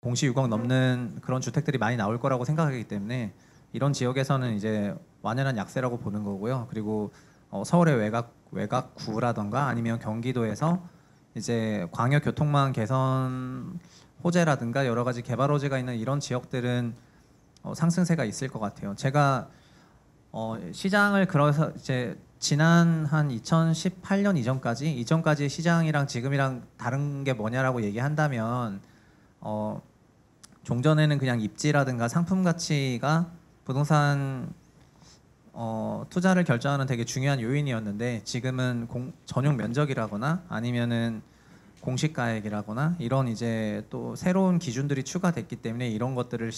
공시 6억 넘는 그런 주택들이 많이 나올 거라고 생각하기 때문에 이런 지역에서는 이제 완연한 약세라고 보는 거고요. 그리고 서울의 외곽구라던가 아니면 경기도에서 이제 광역 교통망 개선 호재라든가 여러 가지 개발 호재가 있는 이런 지역들은 상승세가 있을 것 같아요. 제가 시장을 그래서 이제 지난 한 2018년 이전까지 시장이랑 지금이랑 다른 게 뭐냐라고 얘기한다면 종전에는 그냥 입지라든가 상품 가치가 부동산 투자를 결정하는 되게 중요한 요인이었는데 지금은 전용 면적이라거나 아니면은 공시가액이라거나 이런 이제 또 새로운 기준들이 추가됐기 때문에 이런 것들을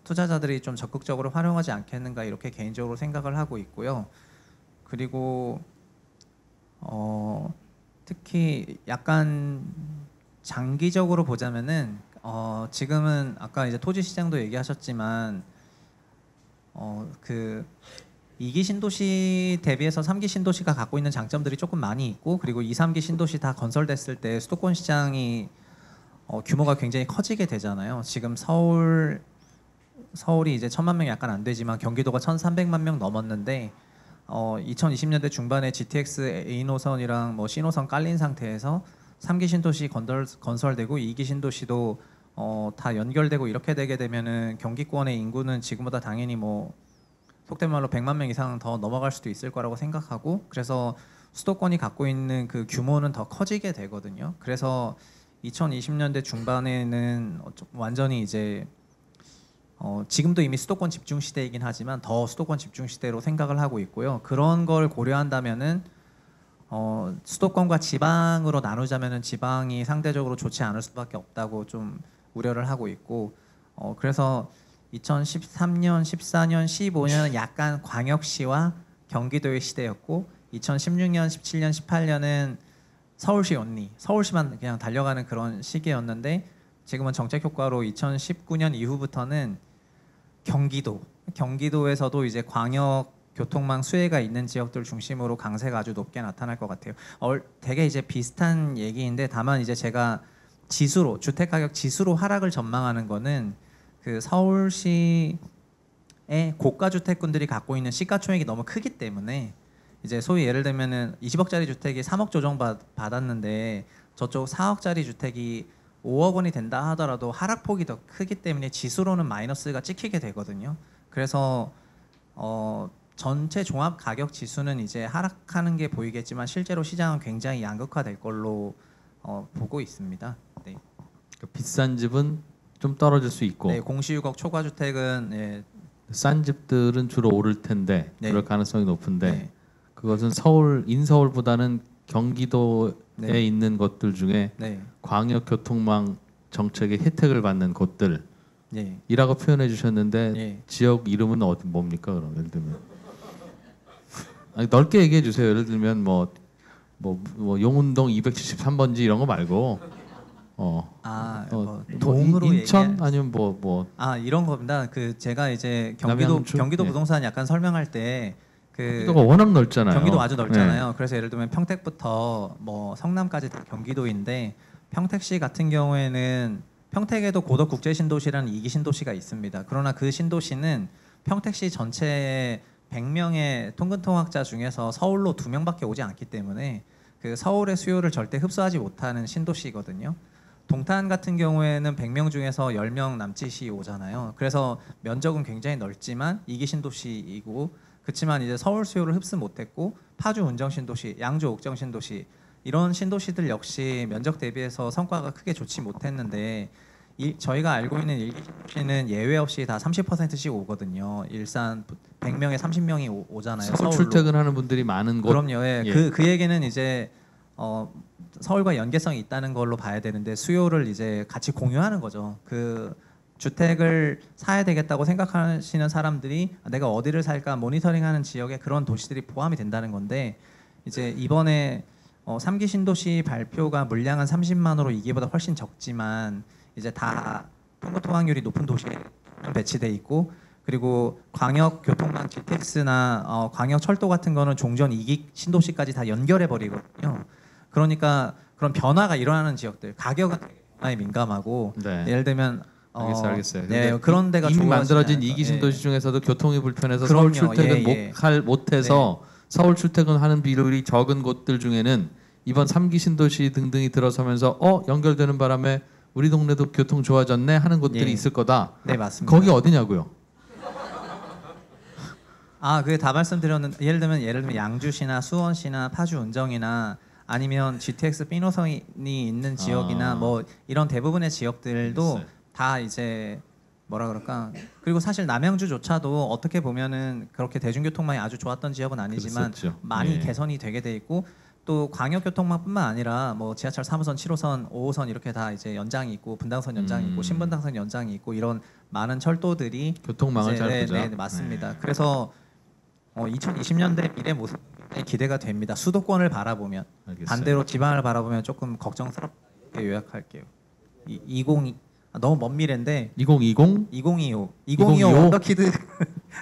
투자자들이 좀 적극적으로 활용하지 않겠는가 이렇게 개인적으로 생각을 하고 있고요. 그리고 특히 약간 장기적으로 보자면은 지금은 아까 이제 토지 시장도 얘기하셨지만 그 2기 신도시 대비해서 3기 신도시가 갖고 있는 장점들이 조금 많이 있고 그리고 2, 3기 신도시 다 건설됐을 때 수도권 시장이 규모가 굉장히 커지게 되잖아요. 지금 서울이 이제 1,000만 명이 약간 안 되지만 경기도가 1,300만 명 넘었는데 2020년대 중반에 GTX A 노선이랑 뭐 C 노선 깔린 상태에서 3기 신도시 건설되고 2기 신도시도 다 연결되고 이렇게 되게 되면은 경기권의 인구는 지금보다 당연히 뭐 속된 말로 100만 명 이상 더 넘어갈 수도 있을 거라고 생각하고 그래서 수도권이 갖고 있는 그 규모는 더 커지게 되거든요. 그래서 2020년대 중반에는 완전히 이제 지금도 이미 수도권 집중 시대이긴 하지만 더 수도권 집중 시대로 생각을 하고 있고요. 그런 걸 고려한다면은 수도권과 지방으로 나누자면은 지방이 상대적으로 좋지 않을 수밖에 없다고 좀 우려를 하고 있고 그래서 2013년, 14년, 15년은 약간 광역시와 경기도의 시대였고 2016년, 17년, 18년은 서울시 온리, 서울시만 그냥 달려가는 그런 시기였는데 지금은 정책 효과로 2019년 이후부터는 경기도에서도 이제 광역 교통망 수혜가 있는 지역들 중심으로 강세가 아주 높게 나타날 것 같아요. 되게 이제 비슷한 얘기인데 다만 이제 제가 주택가격 지수로 하락을 전망하는 거는 그 서울시의 고가 주택군들이 갖고 있는 시가총액이 너무 크기 때문에 이제 소위 예를 들면은 20억짜리 주택이 3억 조정 받았는데 저쪽 4억짜리 주택이 5억 원이 된다 하더라도 하락폭이 더 크기 때문에 지수로는 마이너스가 찍히게 되거든요. 그래서 전체 종합 가격 지수는 이제 하락하는 게 보이겠지만 실제로 시장은 굉장히 양극화될 걸로 보고 있습니다. 네. 비싼 집은 좀 떨어질 수 있고 네, 공시 6억 초과 주택은 예, 싼 집들은 주로 오를 텐데 네. 그럴 가능성이 높은데 네. 그것은 인서울보다는 경기도에 네. 있는 것들 중에 네. 광역교통망 정책의 혜택을 받는 곳들이라고 네. 표현해 주셨는데 네. 지역 이름은 뭡니까 그럼 예를 들면 아니, 넓게 얘기해 주세요. 예를 들면 뭐 용운동 273번지 이런 거 말고 동으로 인천 아니면 이런 겁니다. 그 제가 이제 남양주? 경기도 네. 부동산 약간 설명할 때 경기도가 워낙 넓잖아요. 경기도 아주 넓잖아요. 네. 그래서 예를 들면 평택부터 뭐 성남까지 다 경기도인데 평택시 같은 경우에는 평택에도 고덕 국제 신도시라는 2기 신도시가 있습니다. 그러나 그 신도시는 평택시 전체 100명의 통근통학자 중에서 서울로 2명밖에 오지 않기 때문에 그 서울의 수요를 절대 흡수하지 못하는 신도시거든요. 동탄 같은 경우에는 100명 중에서 10명 남짓이 오잖아요. 그래서 면적은 굉장히 넓지만 2기 신도시이고 그렇지만 이제 서울 수요를 흡수 못했고 파주 운정 신도시, 양주 옥정 신도시 이런 신도시들 역시 면적 대비해서 성과가 크게 좋지 못했는데 저희가 알고 있는 1기 신도시는 예외 없이 다 30%씩 오거든요. 일산 100명에 30명이 오잖아요. 서울 서울로. 출퇴근하는 분들이 많은 곳. 그럼요. 예. 예. 그 얘기는 이제 서울과 연계성이 있다는 걸로 봐야 되는데 수요를 이제 같이 공유하는 거죠. 그 주택을 사야 되겠다고 생각하시는 사람들이 내가 어디를 살까 모니터링하는 지역에 그런 도시들이 포함이 된다는 건데 이제 이번에 3기 신도시 발표가 물량은 30만호로 2기보다 훨씬 적지만 이제 다 통과통학률이 높은 도시에 배치돼 있고 그리고 광역 교통망 GTX나 광역 철도 같은 거는 종전 2기 신도시까지 다 연결해 버리거든요. 그러니까 그런 변화가 일어나는 지역들 가격은 많이 민감하고 네. 예를 들면 알겠어요. 네, 근데 그런 데가 이미 좋아지지 만들어진 않을까. 2기 신도시 중에서도 교통이 불편해서 그럼요. 서울 출퇴근 예. 못해서 서울 출퇴근하는 비율이 적은 곳들 중에는 이번 3기 신도시 등등이 들어서면서 연결되는 바람에 우리 동네도 교통 좋아졌네 하는 곳들이 예. 있을 거다. 네, 맞습니다. 거기 어디냐고요? 그게 다 말씀드렸는데 예를 들면 양주시나 수원시나 파주 운정이나 아니면 GTX B 노선이 있는 지역이나 뭐 이런 대부분의 지역들도 알겠어요. 다 이제 뭐라 그럴까. 그리고 사실 남양주조차도 어떻게 보면은 그렇게 대중교통망이 아주 좋았던 지역은 아니지만 그랬었죠. 많이 예. 개선이 되게 돼 있고 또 광역교통망뿐만 아니라 뭐 지하철 3호선, 7호선, 5호선 이렇게 다 이제 연장이 있고 분당선 연장이 있고 신분당선 연장이 있고 이런 많은 철도들이 교통망을 이제, 잘 보자. 네, 맞습니다. 그래서 2020년대 미래 모습이 기대가 됩니다. 수도권을 바라보면 알겠어요. 반대로 지방을 바라보면 조금 걱정스럽게 요약할게요. 20 너무 먼 미래인데 2020? 2025 2025 원더키드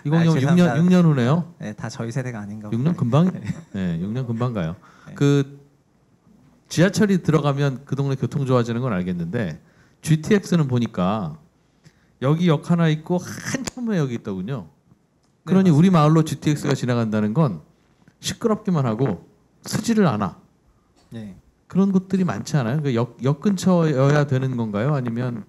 2025 죄송합니다. 6년 후네요. 네, 다 저희 세대가 아닌가 6년 금방? 네, 6년 금방 가요. 네. 그 지하철이 들어가면 그 동네 교통 좋아지는 건 알겠는데 GTX는 보니까 여기 역 하나 있고 한참 후에 여기 있더군요. 그러니 우리 마을로 GTX가 지나간다는 건 시끄럽기만 하고 서지를 않아. 네. 그런 곳들이 많지 않아요? 역 근처여야 되는 건가요? 아니면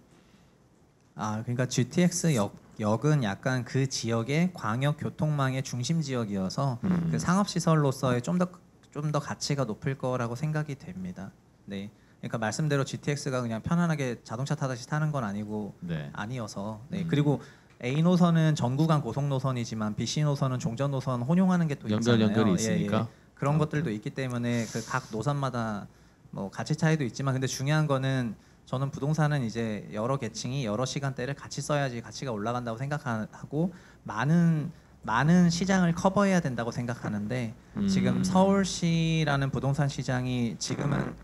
그러니까 GTX 역은 약간 그 지역의 광역 교통망의 중심 지역이어서 그 상업 시설로서의 좀 더 가치가 높을 거라고 생각이 됩니다. 네. 그러니까 말씀대로 GTX가 그냥 편안하게 자동차 타듯이 타는 건 아니고 네. 아니어서. 네. 그리고 A 노선은 전 구간 고속 노선이지만 BC 노선은 종전 노선 혼용하는 게 또 있잖아요. 연결이 있으니까. 그런 것들도 있기 때문에 그 각 노선마다 뭐 가치 차이도 있지만 근데 중요한 거는 저는 부동산은 이제 여러 계층이 여러 시간대를 같이 써야지 가치가 올라간다고 생각하고 많은 시장을 커버해야 된다고 생각하는데 지금 서울시라는 부동산 시장이 지금은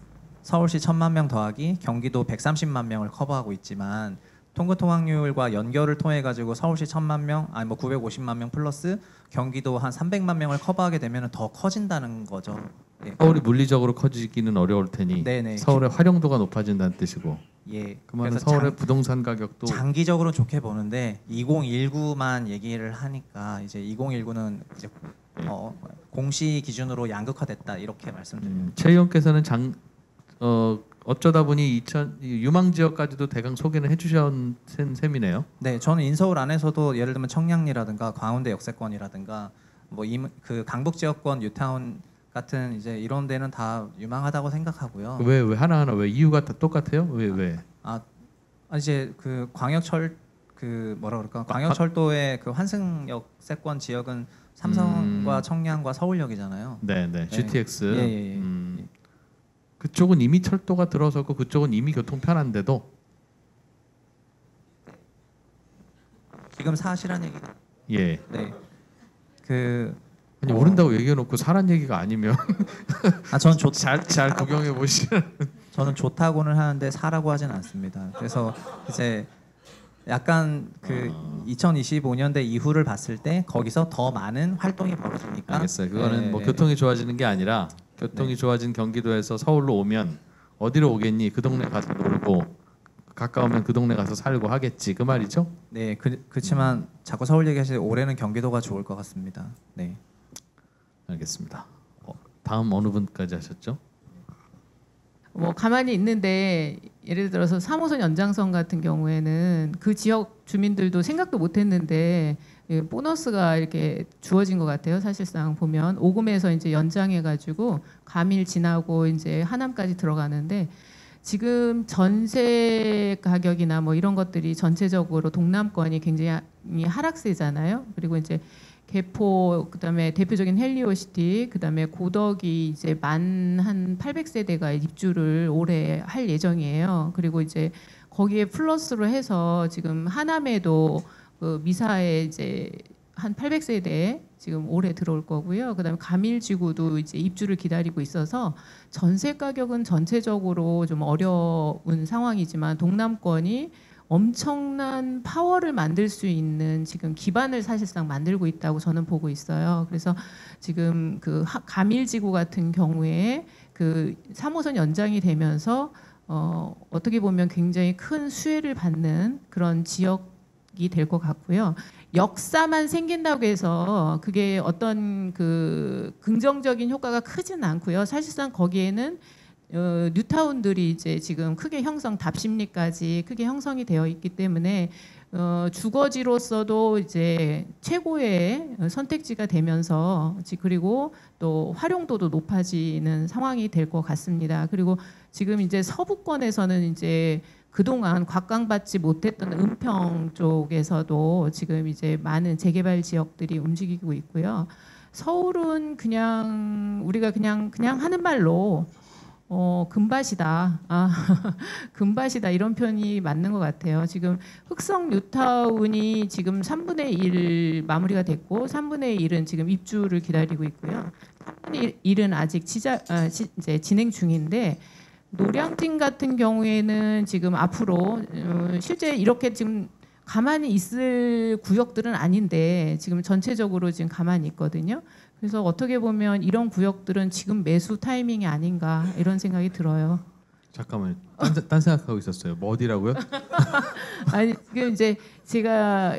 서울시 1,000만 명 더하기 경기도 130만 명을 커버하고 있지만 통근통학률과 연결을 통해 가지고 서울시 1,000만 명, 아니 뭐 950만 명 플러스 경기도 한 300만 명을 커버하게 되면 더 커진다는 거죠. 예. 서울이 물리적으로 커지기는 어려울 테니 네네. 서울의 활용도가 높아진다는 뜻이고 예. 그 말은 그래서 서울의 부동산 가격도 장기적으로 좋게 보는데 2019만 얘기를 하니까 이제 2019는 이제 공시 기준으로 양극화됐다 이렇게 말씀드립니다. 최 의원께서는 어쩌다 보니 유망 지역까지도 대강 소개는 해주신 셈이네요. 네, 저는 인서울 안에서도 예를 들면 청량리라든가 광운대 역세권이라든가 뭐 그 강북 지역권 뉴타운 같은 이제 이런 데는 다 유망하다고 생각하고요. 왜 하나하나 왜 이유가 다 똑같아요? 왜? 이제 그 광역철 그 뭐라 그럴까 광역철도의 그 환승역 세권 지역은 삼성과 청량과 서울역이잖아요. 네, GTX. 예. 그쪽은 이미 철도가 들어서고 그쪽은 이미 교통 편한데도 지금 사실한 얘기가 예. 네. 아니 오른다고 얘기해놓고 사란 얘기가 아니면 저는 잘 구경해 보시는. 저는 좋다고는 하는데 사라고 하진 않습니다. 그래서 이제 약간 그 2025년대 이후를 봤을 때 거기서 더 많은 활동이 벌어지니까. 알겠어요. 그거는 뭐 교통이 좋아지는 게 아니라 교통이 좋아진 경기도에서 서울로 오면 어디로 오겠니? 그 동네 가서 놀고 가까우면 그 동네 가서 살고 하겠지 그 말이죠? 네, 그렇지만 자꾸 서울 얘기하실 때 올해는 경기도가 좋을 것 같습니다. 네. 알겠습니다. 다음 어느 분까지 하셨죠? 뭐 가만히 있는데 예를 들어서 3호선 연장선 같은 경우에는 그 지역 주민들도 생각도 못했는데 보너스가 이렇게 주어진 것 같아요. 사실상 보면 오금에서 이제 연장해가지고 가밀 지나고 이제 하남까지 들어가는데 지금 전세 가격이나 뭐 이런 것들이 전체적으로 동남권이 굉장히 하락세잖아요. 그리고 이제 개포 그다음에 대표적인 헬리오시티 그다음에 고덕이 이제 만 한 800세대가 입주를 올해 할 예정이에요. 그리고 이제 거기에 플러스로 해서 지금 하남에도 그 미사에 이제 한 800세대 지금 올해 들어올 거고요. 그다음에 가밀지구도 이제 입주를 기다리고 있어서 전세 가격은 전체적으로 좀 어려운 상황이지만 동남권이 엄청난 파워를 만들 수 있는 지금 기반을 사실상 만들고 있다고 저는 보고 있어요. 그래서 지금 그 가밀지구 같은 경우에 그 3호선 연장이 되면서 어떻게 보면 굉장히 큰 수혜를 받는 그런 지역이 될 것 같고요. 역사만 생긴다고 해서 그게 어떤 그 긍정적인 효과가 크지는 않고요. 사실상 거기에는 뉴타운들이 이제 지금 크게 답심리까지 크게 형성이 되어 있기 때문에 주거지로서도 이제 최고의 선택지가 되면서 그리고 또 활용도도 높아지는 상황이 될 것 같습니다. 그리고 지금 이제 서부권에서는 이제 그동안 곽강받지 못했던 은평 쪽에서도 지금 이제 많은 재개발 지역들이 움직이고 있고요. 서울은 그냥 우리가 그냥 하는 말로 금밭이다. 금밭이다. 이런 표현이 맞는 것 같아요. 지금 흑성 뉴타운이 지금 3분의 1 마무리가 됐고 3분의 1은 지금 입주를 기다리고 있고요. 3분의 1은 아직 이제 진행 중인데 노량진 같은 경우에는 지금 앞으로 실제 이렇게 지금 가만히 있을 구역들은 아닌데 지금 전체적으로 지금 가만히 있거든요. 그래서 어떻게 보면 이런 구역들은 지금 매수 타이밍이 아닌가 이런 생각이 들어요. 잠깐만요. 딴 생각하고 있었어요. 뭐 어디라고요? 아니 지금 이제 제가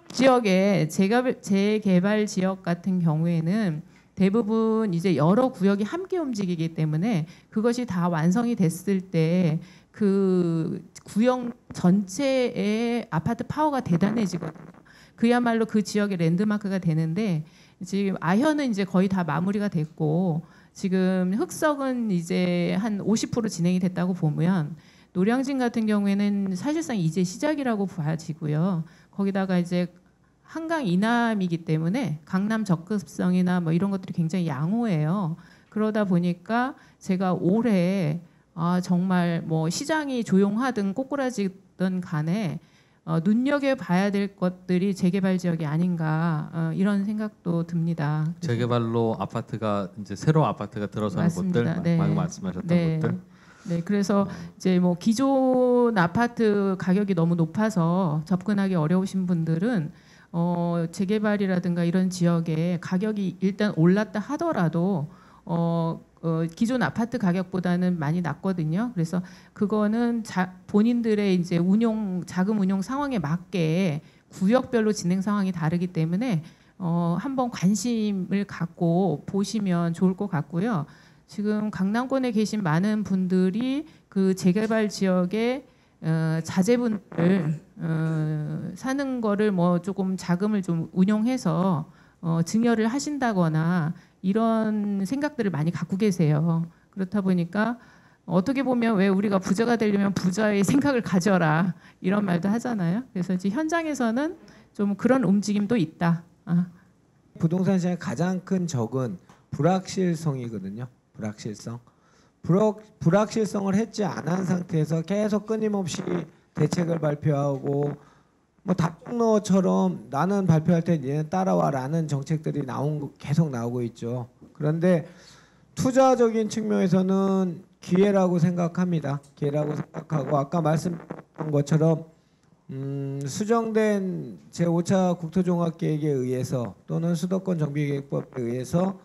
지역에 재개발 지역 같은 경우에는 대부분 이제 여러 구역이 함께 움직이기 때문에 그것이 다 완성이 됐을 때 그 구역 전체의 아파트 파워가 대단해지거든요. 그야말로 그 지역의 랜드마크가 되는데 지금 아현은 이제 거의 다 마무리가 됐고 지금 흑석은 이제 한 50% 진행이 됐다고 보면 노량진 같은 경우에는 사실상 이제 시작이라고 봐지고요. 거기다가 이제 한강 이남이기 때문에 강남 적급성이나 뭐 이런 것들이 굉장히 양호해요. 그러다 보니까 제가 올해 정말 뭐 시장이 조용하든 꼬꾸라지든 간에 눈여겨봐야 될 것들이 재개발 지역이 아닌가 이런 생각도 듭니다. 재개발로 아파트가 이제 새로 아파트가 들어서는 맞습니다. 곳들, 네. 방금 말씀하셨던 네. 곳들. 네, 그래서 이제 뭐 기존 아파트 가격이 너무 높아서 접근하기 어려우신 분들은 재개발이라든가 이런 지역에 가격이 일단 올랐다 하더라도 기존 아파트 가격보다는 많이 낮거든요. 그래서 그거는 본인들의 이제 자금 운용 상황에 맞게 구역별로 진행 상황이 다르기 때문에 한번 관심을 갖고 보시면 좋을 것 같고요. 지금 강남권에 계신 많은 분들이 그 재개발 지역에 자제분들 사는 거를 뭐 조금 자금을 좀 운용해서 증여를 하신다거나 이런 생각들을 많이 갖고 계세요. 그렇다 보니까 어떻게 보면 왜 우리가 부자가 되려면 부자의 생각을 가져라 이런 말도 하잖아요. 그래서 이제 현장에서는 좀 그런 움직임도 있다. 부동산 시장의 가장 큰 적은 불확실성이거든요. 불확실성을 해지 않은 상태에서 계속 끊임없이 대책을 발표하고 뭐 답정너처럼 나는 발표할 때 얘는 따라와라는 정책들이 계속 나오고 있죠. 그런데 투자적인 측면에서는 기회라고 생각합니다. 기회라고 생각하고 아까 말씀드린 것처럼 수정된 제5차 국토종합계획에 의해서 또는 수도권 정비계획법에 의해서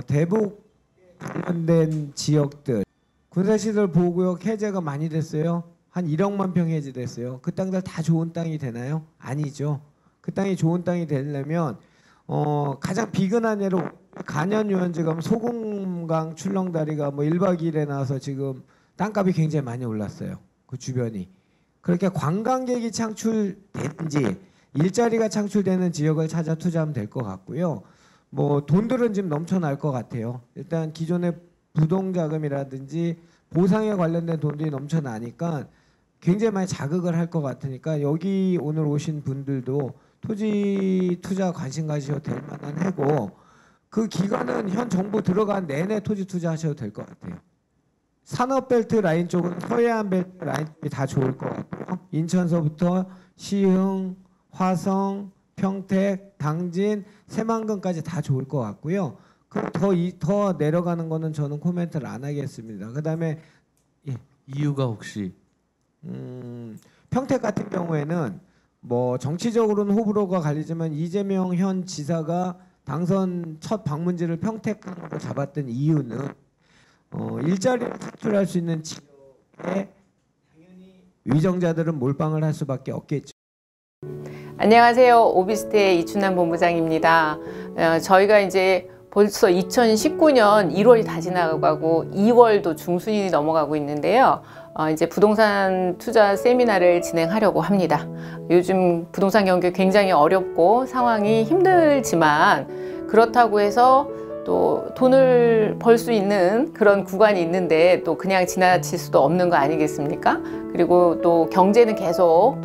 대북 관련된 지역들 군사시설 보호구역 해제가 많이 됐어요. 한 1억만 평 해제됐어요. 그 땅들 다 좋은 땅이 되나요? 아니죠. 그 땅이 좋은 땅이 되려면 가장 비근한 예로 간현유원지검 소금강 출렁다리가 뭐 1박 2일에 나와서 지금 땅값이 굉장히 많이 올랐어요. 그 주변이. 그렇게 관광객이 창출되는지 일자리가 창출되는 지역을 찾아 투자하면 될 것 같고요. 뭐 돈들은 지금 넘쳐날 것 같아요. 일단 기존의 부동자금이라든지 보상에 관련된 돈들이 넘쳐나니까 굉장히 많이 자극을 할 것 같으니까 여기 오늘 오신 분들도 토지 투자 관심 가지셔도 될 만한 해고 그 기간은 현 정부 들어간 내내 토지 투자하셔도 될 것 같아요. 산업벨트 라인 쪽은 서해안 벨트 라인 쪽이 다 좋을 것 같고요. 인천서부터 시흥, 화성, 평택, 당진, 새만금까지 다 좋을 것 같고요. 더 내려가는 거는 저는 코멘트를 안 하겠습니다. 그다음에 이유가 혹시 평택 같은 경우에는 뭐 정치적으로는 호불호가 갈리지만 이재명 현 지사가 당선 첫 방문지를 평택으로 잡았던 이유는 일자리를 창출할 수 있는 지역에 당연히 위정자들은 몰빵을 할 수밖에 없겠죠. 안녕하세요. 오비스트의 이춘남 본부장입니다. 저희가 이제 벌써 2019년 1월이 다 지나가고 2월도 중순이 넘어가고 있는데요. 이제 부동산 투자 세미나를 진행하려고 합니다. 요즘 부동산 경기 굉장히 어렵고 상황이 힘들지만 그렇다고 해서 또 돈을 벌 수 있는 그런 구간이 있는데 또 그냥 지나칠 수도 없는 거 아니겠습니까? 그리고 또 경제는 계속